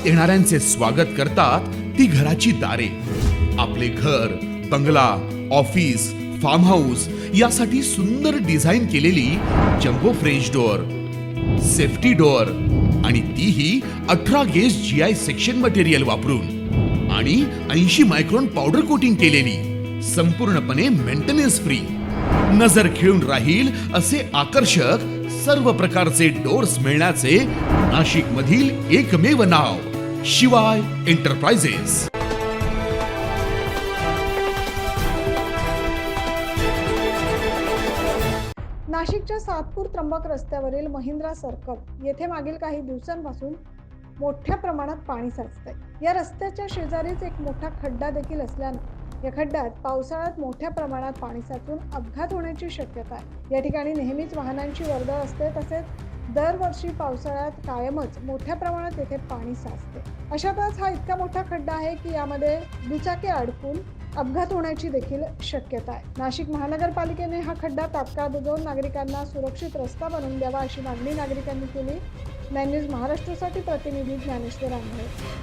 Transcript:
आत येणाऱ्यांचे स्वागत करतात ती घराची दारे. आपले घर, बंगला, ऑफिस, फार्म हाऊस यासाठी सुंदर डिझाईन केलेली jumbo French door, safety door आणि तीही 18 गेज GI सेक्शन मटेरियल वापरून आणि 80 मायक्रॉन पावडर कोटिंग केलेली, संपूर्णपणे मेंटेनन्स फ्री. नजर खिळून राहील असे आकर्षक सर्व प्रकारचे डोअर्स मिळण्याचे नाशिक मधील एकमेव नाव शिवाय एंटरप्राइजेस. नाशिकच्या सातपूर त्र्यंबक रस्त्यावरील महिंद्रा सर्कल येथे मागील काही दिवसांपासून मोठ्या प्रमाणात पाणी साचतंय. या रस्त्याच्या शेजारीच एक मोठा खड्डा देखील असल्याने या खड्ड्यात पावसाळ्यात मोठ्या प्रमाणात पाणी साचून अपघात होण्याची शक्यता आहे. या ठिकाणी नेहमीच वाहनांची वर्दळ असते, तसेच दरवर्षी पावसाळ्यात कायमच मोठ्या प्रमाणात येथे पाणी साचते. अशातच हा इतका मोठा खड्डा आहे की यामध्ये दुचाकी अडकून अपघात होण्याची देखील शक्यता आहे. नाशिक महानगरपालिकेने हा खड्डा तात्काळ बुजवून नागरिकांना सुरक्षित रस्ता बनवून द्यावा अशी मागणी नागरिकांनी केली. 9 न्यूज महाराष्ट्रासाठी प्रतिनिधी ज्ञानेश्वर आंधळे.